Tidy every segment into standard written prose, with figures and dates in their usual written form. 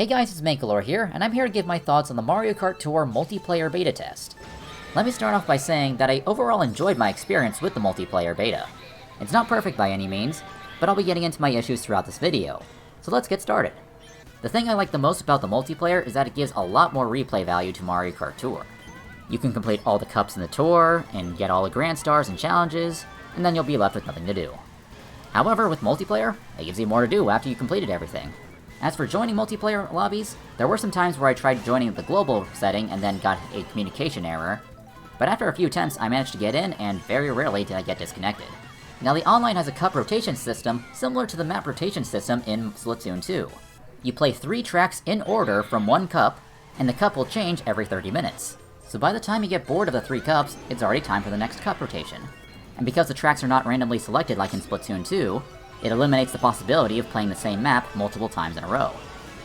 Hey guys, it's Mankalore here, and I'm here to give my thoughts on the Mario Kart Tour multiplayer beta test. Let me start off by saying that I overall enjoyed my experience with the multiplayer beta. It's not perfect by any means, but I'll be getting into my issues throughout this video, so let's get started. The thing I like the most about the multiplayer is that it gives a lot more replay value to Mario Kart Tour. You can complete all the cups in the tour, and get all the Grand Stars and challenges, and then you'll be left with nothing to do. However, with multiplayer, it gives you more to do after you completed everything. As for joining multiplayer lobbies, there were some times where I tried joining the global setting and then got a communication error, but after a few attempts I managed to get in, and very rarely did I get disconnected. Now the online has a cup rotation system similar to the map rotation system in Splatoon 2. You play 3 tracks in order from one cup, and the cup will change every 30 minutes. So by the time you get bored of the 3 cups, it's already time for the next cup rotation. And because the tracks are not randomly selected like in Splatoon 2, it eliminates the possibility of playing the same map multiple times in a row.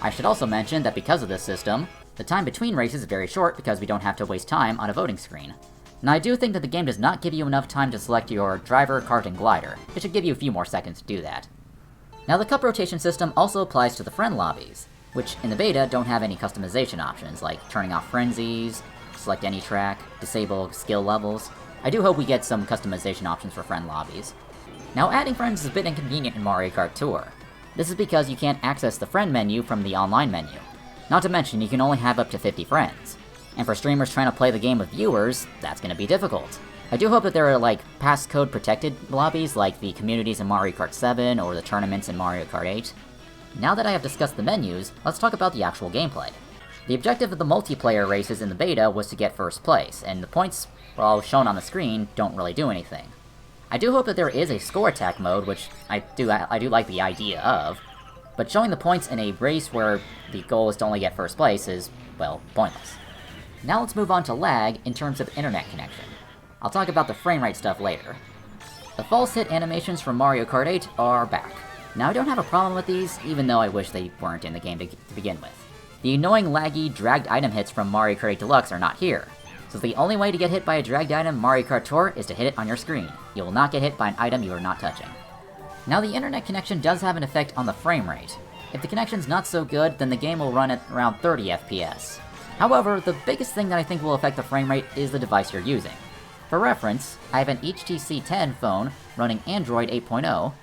I should also mention that because of this system, the time between races is very short because we don't have to waste time on a voting screen. Now I do think that the game does not give you enough time to select your driver, kart, and glider. It should give you a few more seconds to do that. Now the cup rotation system also applies to the friend lobbies, which in the beta don't have any customization options like turning off frenzies, select any track, disable skill levels. I do hope we get some customization options for friend lobbies. Now adding friends is a bit inconvenient in Mario Kart Tour. This is because you can't access the friend menu from the online menu. Not to mention, you can only have up to 50 friends. And for streamers trying to play the game with viewers, that's gonna be difficult. I do hope that there are like passcode protected lobbies like the communities in Mario Kart 7 or the tournaments in Mario Kart 8. Now that I have discussed the menus, let's talk about the actual gameplay. The objective of the multiplayer races in the beta was to get first place, and the points, well, shown on the screen, don't really do anything. I do hope that there is a score attack mode, which I do like the idea of, but showing the points in a race where the goal is to only get first place is, well, pointless. Now let's move on to lag in terms of internet connection. I'll talk about the frame rate stuff later. The false hit animations from Mario Kart 8 are back. Now I don't have a problem with these, even though I wish they weren't in the game to begin with. The annoying laggy, dragged item hits from Mario Kart 8 Deluxe are not here. So the only way to get hit by a dragged item in Mario Kart Tour is to hit it on your screen. You will not get hit by an item you are not touching. Now the internet connection does have an effect on the frame rate. If the connection's not so good, then the game will run at around 30 FPS. However, the biggest thing that I think will affect the frame rate is the device you're using. For reference, I have an HTC 10 phone running Android 8.0,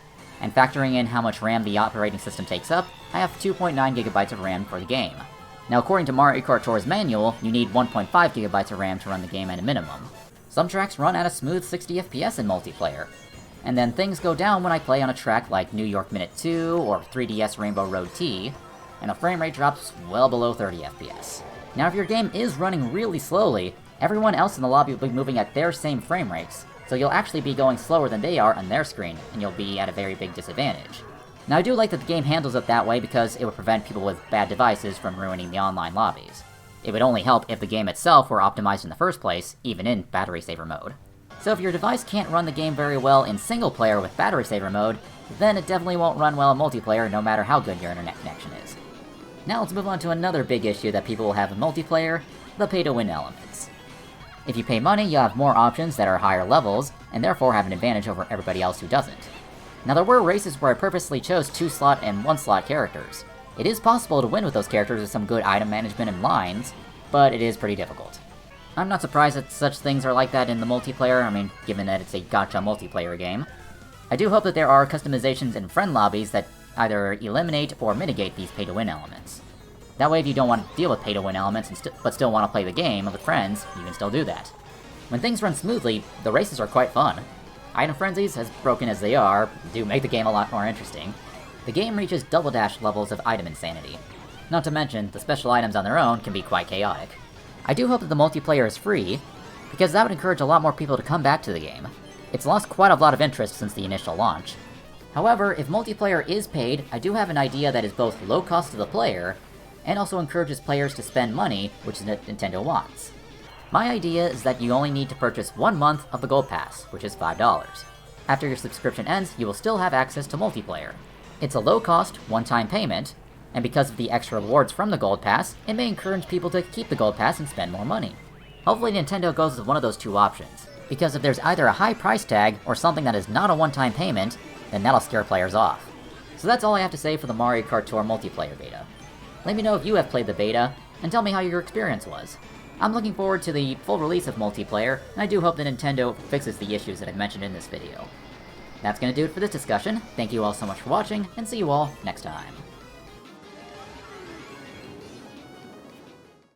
and factoring in how much RAM the operating system takes up, I have 2.9 GB of RAM for the game. Now according to Mario Kart Tour's manual, you need 1.5 GB of RAM to run the game at a minimum. Some tracks run at a smooth 60 FPS in multiplayer, and then things go down when I play on a track like New York Minute 2 or 3DS Rainbow Road T, and the frame rate drops well below 30 FPS. Now if your game is running really slowly, everyone else in the lobby will be moving at their same frame rates, so you'll actually be going slower than they are on their screen, and you'll be at a very big disadvantage. Now I do like that the game handles it that way because it would prevent people with bad devices from ruining the online lobbies. It would only help if the game itself were optimized in the first place, even in battery saver mode. So if your device can't run the game very well in single player with battery saver mode, then it definitely won't run well in multiplayer no matter how good your internet connection is. Now let's move on to another big issue that people will have in multiplayer, the pay-to-win elements. If you pay money, you'll have more options that are higher levels, and therefore have an advantage over everybody else who doesn't. Now there were races where I purposely chose 2-slot and 1-slot characters. It is possible to win with those characters with some good item management and lines, but it is pretty difficult. I'm not surprised that such things are like that in the multiplayer, I mean, given that it's a gacha multiplayer game. I do hope that there are customizations in friend lobbies that either eliminate or mitigate these pay-to-win elements. That way if you don't want to deal with pay-to-win elements but still want to play the game with friends, you can still do that. When things run smoothly, the races are quite fun. Item frenzies, as broken as they are, do make the game a lot more interesting. The game reaches double dash levels of item insanity. Not to mention, the special items on their own can be quite chaotic. I do hope that the multiplayer is free, because that would encourage a lot more people to come back to the game. It's lost quite a lot of interest since the initial launch. However, if multiplayer is paid, I do have an idea that is both low cost to the player, and also encourages players to spend money, which Nintendo wants. My idea is that you only need to purchase 1 month of the Gold Pass, which is $5. After your subscription ends, you will still have access to multiplayer. It's a low-cost, one-time payment, and because of the extra rewards from the Gold Pass, it may encourage people to keep the Gold Pass and spend more money. Hopefully Nintendo goes with one of those two options, because if there's either a high price tag or something that is not a one-time payment, then that'll scare players off. So that's all I have to say for the Mario Kart Tour multiplayer beta. Let me know if you have played the beta, and tell me how your experience was. I'm looking forward to the full release of multiplayer, and I do hope that Nintendo fixes the issues that I've mentioned in this video. That's gonna do it for this discussion. Thank you all so much for watching, and see you all next time.